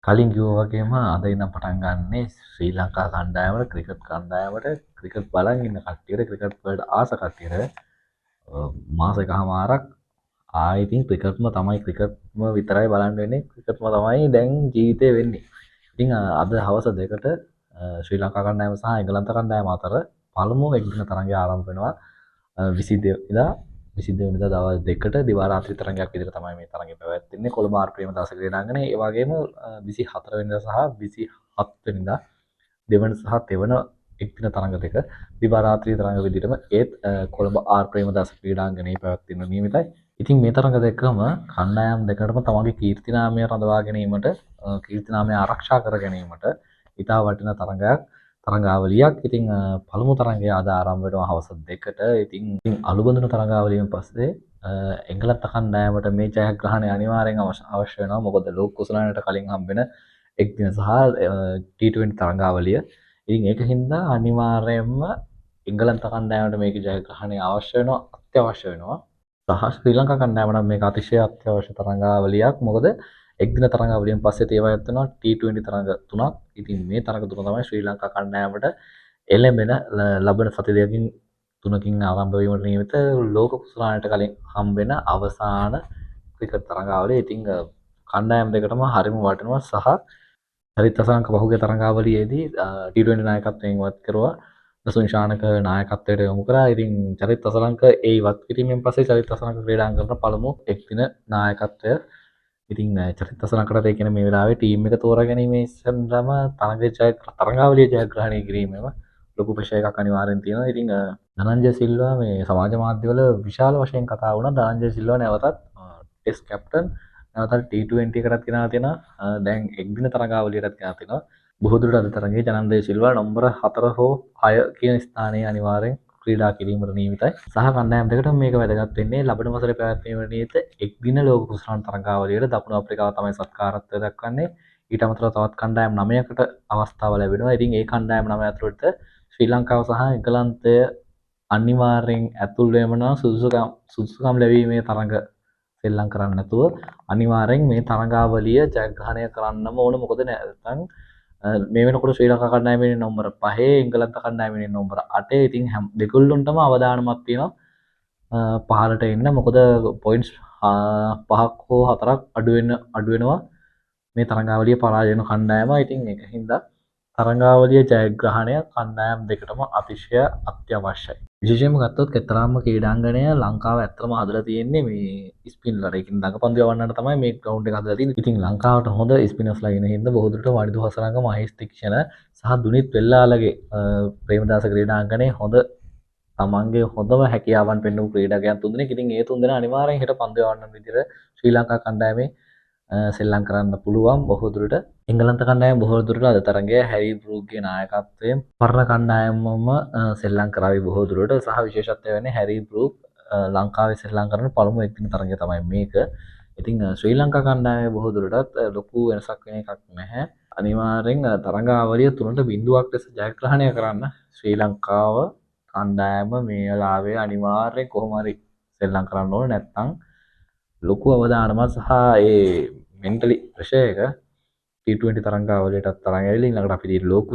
කලින් කිව්වා වගේම අද ඉඳන් පටන් ගන්නේ ශ්‍රී ලංකා කණ්ඩායමට ක්‍රිකට් කණ්ඩායමට ක්‍රිකට් බලන් ඉන්න කට්ටියට ක්‍රිකට් වලට ආස කට්ටියට මාස එකහමාරක් ආයෙ ඉතින් ක්‍රිකට්ම තමයි ක්‍රිකට්ම විතරයි බලන්න වෙන්නේ ක්‍රිකට්ම තමයි දැන් ජීවිතේ වෙන්නේ. ඉතින් අද හවස 2ට ශ්‍රී ලංකා කණ්ඩායම සහ එංගලන්ත කණ්ඩායම අතර පළමු එක්දින තරඟය ආරම්භ වෙනවා 22 වෙනිදා 22 වෙනිදා දවල් 2ට දිවා රාත්‍රී තරඟයක් විදිහට තමයි මේ තරඟය පැවැත්වෙන්නේ කොළඹ ආර් ප්‍රේමදාස ක්‍රීඩාංගණයේ. ඒ වගේම 24 වෙනිදා සහ 27 වෙනිදා දෙවන සහ තෙවන එක්දින තරඟ දෙක දිවා රාත්‍රී තරඟ විදිහටම ඒත් කොළඹ ආර් ප්‍රේමදාස ක්‍රීඩාංගණයේ පැවැත්වෙන නියමිතයි. ඉතින් මේ තරඟ දෙකම කණ්ඩායම් දෙකටම තමන්ගේ කීර්තිනාමය රඳවා ගැනීමට කීර්තිනාමය ආරක්ෂා කර ගැනීමට ඉතා වටිනා තරඟාවලියක්. ඉතින් පළමු තරඟය අද ආරම්භ වෙනවා හවස 2ට. ඉතින් අලුබඳුන තරඟාවලියෙන් පස්සේ එංගලන්ත කණ්ඩායමට මේ ජයග්‍රහණය අනිවාර්යෙන් අවශ්‍ය වෙනවා. මොකද ලෝක කුසලානට කලින් හම්බෙන එක්දින සහ T20 තරඟාවලිය. ඉතින් ඒක හින්දා අනිවාර්යයෙන්ම එංගලන්ත කණ්ඩායමට මේක ජයග්‍රහණය අවශ්‍ය වෙනවා, අත්‍යවශ්‍ය වෙනවා. සහ ශ්‍රී ලංකා කණ්ඩායමට මේක අතිශය අත්‍යවශ්‍ය තරඟාවලියක්. මොකද එක්දින තරඟාවලියෙන් පස්සේ තේවායත් වෙනවා T20 තරඟ තුනක්. ඉතින් මේ තරඟ තුන තමයි ශ්‍රී ලංකා කණ්ඩායමට එළඹෙන ලබන සති දෙකකින් තුනකින් ආරම්භ වීමට නියමිත ලෝක කුසලානට කලින් හම්බෙන අවසාන ක්‍රිකට් තරඟාවලිය. ඉතින් කණ්ඩායම් දෙකටම හරිම වටිනවා සහ චරිත අසංක පහුගිය තරඟාවලියේදී T20 නායකත්වයෙන් ඉවත් කරුවා දසුන් ශානක නායකත්වයට යොමු කරා. ඉතින් චරිත අසංක ඒ ඉවත් කිරීමෙන් පස්සේ චරිත අසංක ක්‍රීඩාංගණයට පළමු එක්දින නායකත්වය. ඉතින් චරිත අසංකටත් ඒ කියන්නේ මේ වෙලාවේ ටීම් එක තෝරා ගැනීමේ ඉස්සෙල්ලාම තරඟාවලිය ජයග්‍රහණය කිරීමම ලොකු ප්‍රෙෂර් එකක් අනිවාර්යෙන් තියෙනවා. ඉතින් ධනංජය සිල්වා මේ සමාජ මාධ්‍යවල විශාල වශයෙන් කතා වුණා. ධනංජය සිල්වා නැවතත් ටෙස්ට් කැප්ටන් නැවතත් T20 එකටත් ගෙනා තියෙනවා. දැන් එක්දින තරඟාවලියටත් ගෙනා තියෙනවා. බොහෝ දුරට අද තරඟයේ ධනංජය සිල්වා නම්බර 4 හෝ 6 කියන ස්ථානයේ අනිවාර්යෙන් ක්‍රීඩා කිරීමට නියමිතයි. සහ කණ්ඩායම් දෙකටම මේක වැදගත් වෙන්නේ ලබන වසරේ පැවැත්වීමට නියමිත එක්දින ලෝක කුසලාන තරඟාවලියට දකුණු අප්‍රිකාව තමයි සත්කාරත්වය දක්වන්නේ. ඊට අමතරව තවත් කණ්ඩායම් 9කට අවස්ථාව ලැබෙනවා. ඉතින් ඒ කණ්ඩායම් 9 ඇතුළත ශ්‍රී ලංකාව සහ එංගලන්තය අනිවාර්යෙන් ඇතුල් වෙනවා. සුදුසුකම් ලැබීමේ තරඟ සෙල්ලම් කරන්න නැතුව අනිවාර්යෙන් මේ තරඟාවලිය ජයග්‍රහණය කරන්නම ඕන. මොකද නැත්නම් මේ වෙනකොට ශ්‍රී ලංකා කණ්ඩායමේ නම්බර 5 එංගලන්ත කණ්ඩායමේ නම්බර 8 ඉතින් දෙගොල්ලොන්ටම අවදානමක් තියෙනවා පහළට එන්න. මොකද පොයින්ට්ස් 5ක් හෝ 4ක් අඩු වෙනවා මේ තරඟාවලිය පරාජය වෙන කණ්ඩායම. ඉතින් ඒක හින්දා තරඟාවලිය ජයග්‍රහණය කණ්ඩායම් දෙකටම අතිශය අත්‍යවශ්‍යයි. විශේෂයෙන්ම ගත්තොත් කෙතරම්ම ක්‍රීඩාංගණය ලංකාව ඇත්තම හදලා තියෙන්නේ මේ ස්පින්නර්ලා. ඒකින් දඟපන්දු යවන්නට තමයි මේ ග්‍රවුන්ඩ් එක හදලා තියෙන්නේ. ඉතින් ලංකාවට හොඳ ස්පින්නර්ස්ලා ඉන්න හින්දා බොහෝ දුරට වනිදු හසරංග මහේෂ් තික්ෂණ සහ දුනිත් වෙල්ලාලගේ ප්‍රේමදාස ක්‍රීඩාංගණයේ හොඳ තමන්ගේ හොඳම හැකියාවන් පෙන්වපු ක්‍රීඩකයන් තුන්දෙනෙක්. ඉතින් ඒ තුන්දෙනා අනිවාර්යෙන් හෙට පන්දු යවන්න විදිහට ශ්‍රී ලංකා කණ්ඩායමේ සෙල්ලම් කරන්න පුළුවන්. බොහෝ දුරට එංගලන්ත කණ්ඩායම බොහෝ දුරට අද තරගය හැරි බෲග්ගේ නායකත්වයෙන් පරණ කණ්ඩායමම සෙල්ලම් කරાવી බොහෝ දුරට. සහ විශේෂත්වය වෙන්නේ හැරි බෲග් ලංකාවේ සෙල්ලම් කරන පළමු එක්දින තරගය තමයි මේක. ඉතින් ශ්‍රී ලංකා කණ්ඩායමේ බොහෝ දුරටත් ලොකු වෙනසක් වෙන එකක් නැහැ. අනිවාර්යෙන් තරඟාවලිය 3-0ක් ලෙස ජයග්‍රහණය කරන්න ශ්‍රී ලංකාව කණ්ඩායම මේ වෙලාවේ අනිවාර්යෙන් කොහොම හරි සෙල්ලම් කරන්න ඕන. නැත්නම් ලොකු අවදානමක් සහ ඒ මෙන්ටලි ප්‍රෙෂර් එක T20 තරඟාවලියටත් තරඟ ඇවිල්ලා ඊළඟට අපි ලෝක